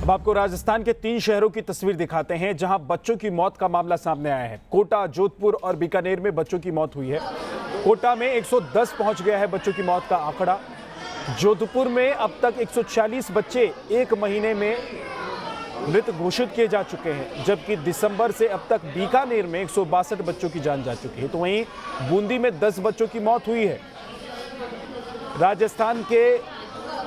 अब आपको राजस्थान के 3 शहरों की तस्वीर दिखाते हैं जहां बच्चों की मौत का मामला सामने आया है। कोटा, जोधपुर और बीकानेर में बच्चों की मौत हुई है। कोटा में 110 पहुंच गया है बच्चों की मौत का आंकड़ा। जोधपुर में अब तक 140 बच्चे 1 महीने में मृत घोषित किए जा चुके हैं, जबकि दिसंबर से अब तक बीकानेर में 162 बच्चों की जान जा चुकी है। तो वहीं बूंदी में 10 बच्चों की मौत हुई है। राजस्थान के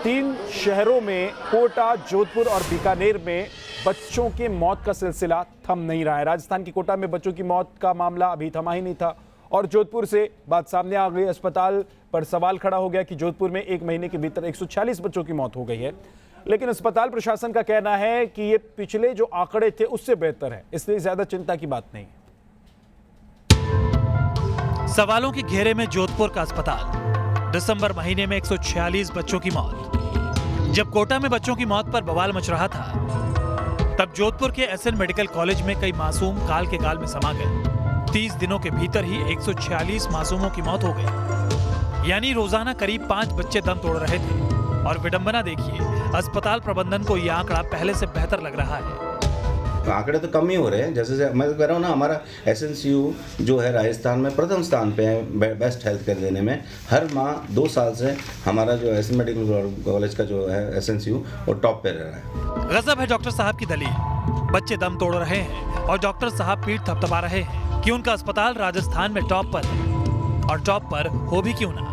3 शहरों में कोटा, जोधपुर और बीकानेर में बच्चों के मौत का सिलसिला थम नहीं रहा है। राजस्थान की कोटा में बच्चों की मौत का मामला अभी थमा ही नहीं था और जोधपुर से बात सामने आ गई। अस्पताल पर सवाल खड़ा हो गया कि जोधपुर में 1 महीने के भीतर 140 बच्चों की मौत हो गई है, लेकिन अस्पताल प्रशासन का कहना है कि ये पिछले जो आंकड़े थे उससे बेहतर है, इसलिए ज्यादा चिंता की बात नहीं। सवालों के घेरे में जोधपुर का अस्पताल। दिसंबर महीने में 146 बच्चों की मौत। जब कोटा में बच्चों की मौत पर बवाल मच रहा था, तब जोधपुर के एसएन मेडिकल कॉलेज में कई मासूम काल के गाल में समा गए। 30 दिनों के भीतर ही 146 मासूमों की मौत हो गई, यानी रोजाना करीब 5 बच्चे दम तोड़ रहे थे। और विडंबना देखिए, अस्पताल प्रबंधन को यह आंकड़ा पहले से बेहतर लग रहा है। आंकड़े तो कम ही हो रहे हैं। जैसे मैं कह रहा हूँ ना, हमारा एसएनसीयू जो है राजस्थान में प्रथम स्थान पे है बेस्ट हेल्थ केयर देने में। हर माह 2 साल से हमारा जो एसएन मेडिकल कॉलेज का जो है एसएनसीयू वो टॉप पे रह रहा है। गजब है डॉक्टर साहब की दलील। बच्चे दम तोड़ रहे हैं और डॉक्टर साहब पीठ थपथपा रहे हैं कि उनका अस्पताल राजस्थान में टॉप पर है, और टॉप पर हो भी क्यों ना।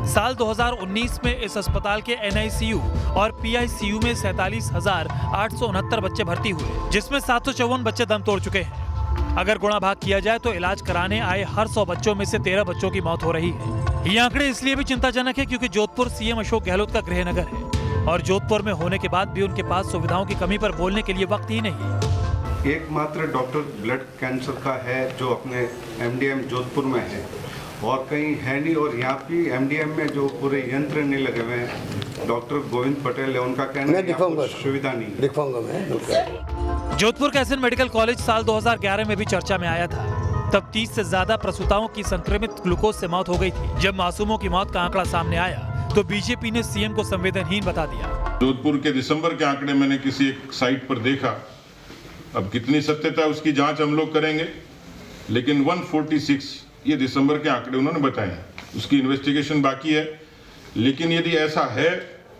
साल 2019 में इस अस्पताल के एनआईसीयू और पीआईसीयू में 47,869 बच्चे भर्ती हुए, जिसमें 754 बच्चे दम तोड़ चुके हैं। अगर गुणा भाग किया जाए तो इलाज कराने आए हर 100 बच्चों में से 13 बच्चों की मौत हो रही है। ये आंकड़े इसलिए भी चिंताजनक है क्योंकि जोधपुर सीएम अशोक गहलोत का गृह नगर है, और जोधपुर में होने के बाद भी उनके पास सुविधाओं की कमी पर बोलने के लिए वक्त ही नहीं। एकमात्र डॉक्टर ब्लड कैंसर का है जो अपने एमडीएम जोधपुर में है, और कहीं है नहीं। और यहाँ की एमडीएम में जो पूरे यंत्र नहीं लगे हुए हैं, डॉक्टर गोविंद पटेल है, उनका कहना है कि सुविधा नहीं है। जोधपुर का एसएन मेडिकल कॉलेज साल 2011 में भी चर्चा में आया था। तब 30 से ज्यादा प्रसूताओं की संक्रमित ग्लूकोज से मौत हो गई थी। जब मासूमों की मौत का आंकड़ा सामने आया तो बीजेपी ने सीएम को संवेदनहीन बता दिया। जोधपुर के दिसंबर के आंकड़े मैंने किसी एक साइट पर देखा, अब कितनी सत्यता उसकी जांच हम लोग करेंगे, लेकिन 146 ये दिसंबर के आंकड़े उन्होंने बताए हैं। उसकी इन्वेस्टिगेशन बाकी है, लेकिन यदि ऐसा है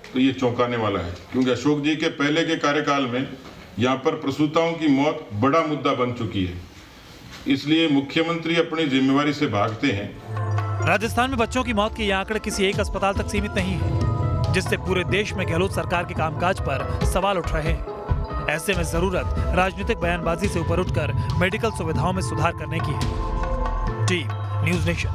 तो ये चौंकाने वाला है, क्योंकि अशोक जी के पहले के कार्यकाल में यहाँ पर प्रसूताओं की मौत बड़ा मुद्दा बन चुकी है। इसलिए मुख्यमंत्री अपनी जिम्मेवारी से भागते हैं। राजस्थान में बच्चों की मौत के ये आंकड़े किसी एक अस्पताल तक सीमित नहीं है, जिससे पूरे देश में गहलोत सरकार के कामकाज पर सवाल उठ रहे हैं। ऐसे में जरूरत राजनीतिक बयानबाजी से ऊपर उठकर मेडिकल सुविधाओं में सुधार करने की है। Team news nation.